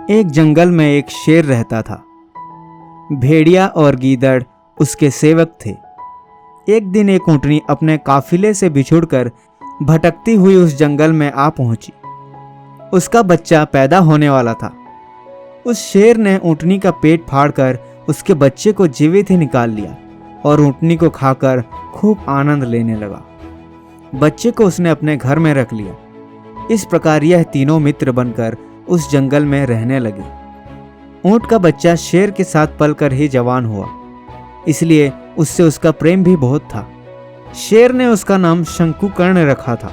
एक जंगल में एक शेर रहता था। भेड़िया और गीदड़ उसके सेवक थे। एक दिन एक ऊँटनी अपने काफिले से बिछुड़कर भटकती हुई उस जंगल में आ पहुंची। उसका बच्चा पैदा होने वाला था। उस शेर ने ऊँटनी का पेट फाड़कर उसके बच्चे को जीवित ही निकाल लिया और ऊँटनी को खाकर खूब आनंद लेने लगा। बच्चे को उसने अपने घर में रख लिया। इस प्रकार यह तीनों मित्र बनकर उस जंगल में रहने लगे। ऊँट का बच्चा शेर के साथ पलकर ही जवान हुआ, इसलिए उससे उसका प्रेम भी बहुत था। शेर ने उसका नाम शंकुकर्ण रखा था।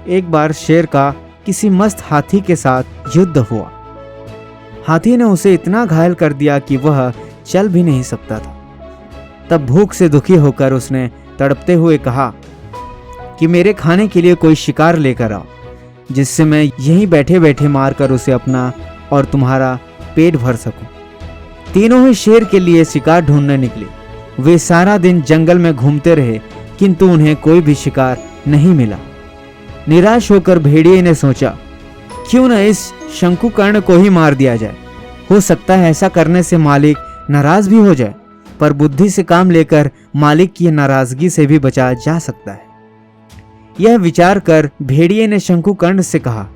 एक बार शेर का किसी मस्त हाथी के साथ युद्ध हुआ। हाथी ने उसे इतना घायल कर दिया कि वह चल भी नहीं सकता था। तब भूख से दुखी होकर उसने तड़पते हुए कहा कि मेरे खाने के लिए कोई शिकार लेकर आओ, जिससे मैं यहीं बैठे बैठे मारकर उसे अपना और तुम्हारा पेट भर सकूं। तीनों ही शेर के लिए शिकार ढूंढने निकले। वे सारा दिन जंगल में घूमते रहे, किंतु उन्हें कोई भी शिकार नहीं मिला। निराश होकर भेड़िए ने सोचा, क्यों न इस शंकुकर्ण को ही मार दिया जाए। हो सकता है ऐसा करने से मालिक नाराज भी हो जाए, पर बुद्धि से काम लेकर मालिक की नाराजगी से भी बचा जा सकता है। यह विचार कर भेड़िए ने शंकुकर्ण से कहा,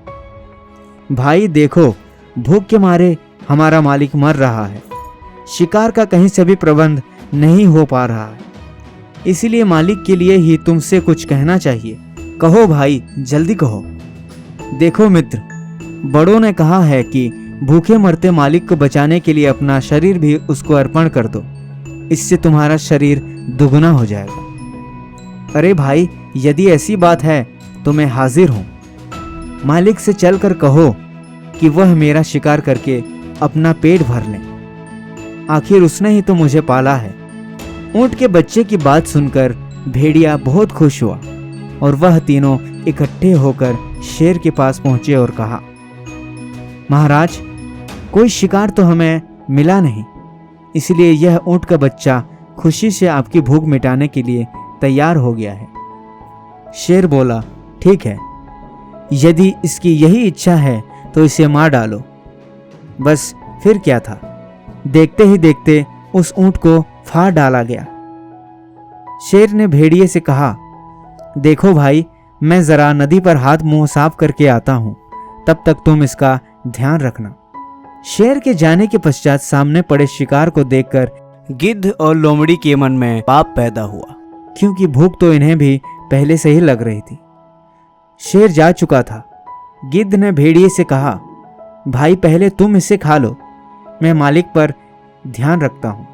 भाई देखो, भूख के मारे हमारा मालिक मर रहा है। शिकार का कहीं से भी प्रबंध नहीं हो पा रहा है, इसीलिए मालिक के लिए ही तुमसे कुछ कहना चाहिए। कहो भाई, जल्दी कहो। देखो मित्र, बड़ों ने कहा है कि भूखे मरते मालिक को बचाने के लिए अपना शरीर भी उसको अर्पण कर दो, इससे तुम्हारा शरीर दुगना हो जाएगा। अरे भाई, यदि ऐसी बात है तो मैं हाजिर हूँ। मालिक से चलकर कहो कि वह मेरा शिकार करके अपना पेट भर ले, आखिर उसने ही तो मुझे पाला है। ऊँट के बच्चे की बात सुनकर भेड़िया बहुत खुश हुआ और वह तीनों इकट्ठे होकर शेर के पास पहुंचे और कहा, महाराज, कोई शिकार तो हमें मिला नहीं, इसलिए यह ऊँट का बच्चा खुशी से आपकी भूख मिटाने के लिए तैयार हो गया है। शेर बोला, ठीक है, यदि इसकी यही इच्छा है तो इसे मार डालो। बस फिर क्या था, देखते ही देखते उस ऊँट को फाड़ डाला गया। शेर ने भेड़िए से कहा, देखो भाई, मैं जरा नदी पर हाथ मुंह साफ करके आता हूँ, तब तक तुम इसका ध्यान रखना। शेर के जाने के पश्चात सामने पड़े शिकार को देखकर गिद्ध और लोमड़ी के मन में पाप पैदा हुआ, क्योंकि भूख तो इन्हें भी पहले से ही लग रही थी। शेर जा चुका था। गिद्ध ने भेड़िए से कहा, भाई पहले तुम इसे खा लो, मैं मालिक पर ध्यान रखता हूँ।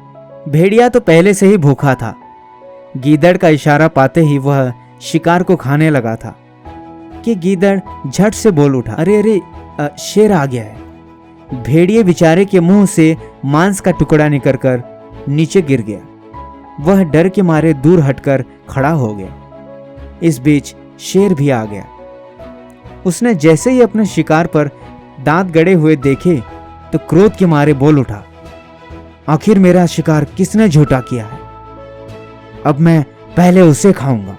भेड़िया तो पहले से ही भूखा था। गीदड़ का इशारा पाते ही वह शिकार को खाने लगा था कि गीदड़ झट से बोल उठा, अरे अरे, शेर आ गया है। भेड़िए बेचारे के मुंह से मांस का टुकड़ा निकलकर नीचे गिर गया। वह डर के मारे दूर हटकर खड़ा हो गया। इस बीच शेर भी आ गया। उसने जैसे ही अपने शिकार पर दांत गड़े हुए देखे तो क्रोध के मारे बोल उठा, आखिर मेरा शिकार किसने झूठा किया है, अब मैं पहले उसे खाऊंगा।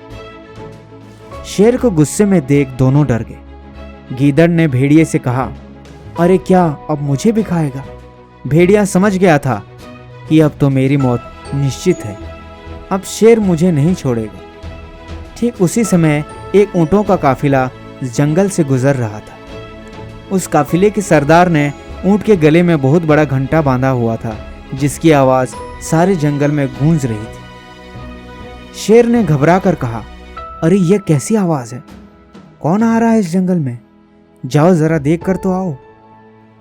शेर को गुस्से में देख दोनों डर गए। गीदड़ ने भेड़िए से कहा, अरे क्या अब मुझे भी खाएगा? भेड़िया समझ गया था कि अब तो मेरी मौत निश्चित है, अब शेर मुझे नहीं छोड़ेगा। ठीक उसी समय एक ऊँटों का काफिला जंगल से गुजर रहा था। उस काफिले के सरदार ने ऊँट के गले में बहुत बड़ा घंटा बांधा हुआ था, जिसकी आवाज सारे जंगल में गूंज रही थी। शेर ने घबरा कर कहा, अरे यह कैसी आवाज है? कौन आ रहा है इस जंगल में? जाओ जरा देख कर तो आओ।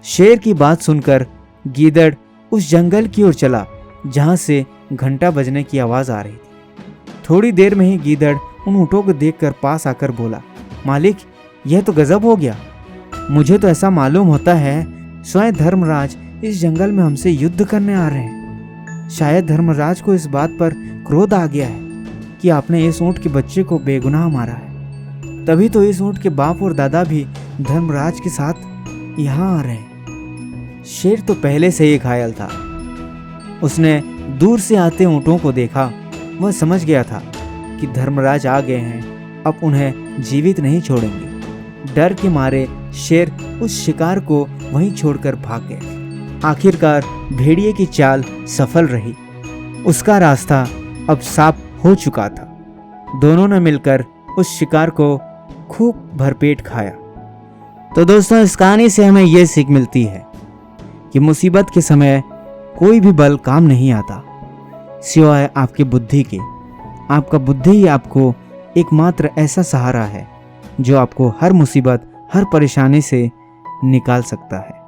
शेर की बात सुनकर गीदड़ उस जंगल की ओर चला जहां से घंटा बजने की आवाज आ रही थी। थोड़ी देर में ही गीदड़ उन ऊँटों को देखकर पास आकर बोला, मालिक, यह तो गजब हो गया। मुझे तो ऐसा मालूम होता है स्वयं धर्मराज इस जंगल में हमसे युद्ध करने आ रहे हैं। शायद धर्मराज को इस बात पर क्रोध आ गया है कि आपने इस ऊँट के बच्चे को बेगुनाह मारा है, तभी तो इस ऊँट के बाप और दादा भी धर्मराज के साथ यहाँ आ रहे हैं। शेर तो पहले से ही घायल था। उसने दूर से आते ऊँटों को देखा। वह समझ गया था कि धर्मराज आ गए हैं, अब उन्हें जीवित नहीं छोड़ेंगे। डर के मारे शेर उस शिकार को वहीं छोड़कर भाग गया। आखिरकार भेड़िए की चाल सफल रही। उसका रास्ता अब साफ हो चुका था। दोनों ने मिलकर उस शिकार को खूब भरपेट खाया। तो दोस्तों, इस कहानी से हमें यह सीख मिलती है कि मुसीबत के समय कोई भी बल काम नहीं आता सिवाय आपकी बुद्धि के। आपका बुद्धि ही आपको एकमात्र ऐसा सहारा है जो आपको हर मुसीबत, हर परेशानी से निकाल सकता है।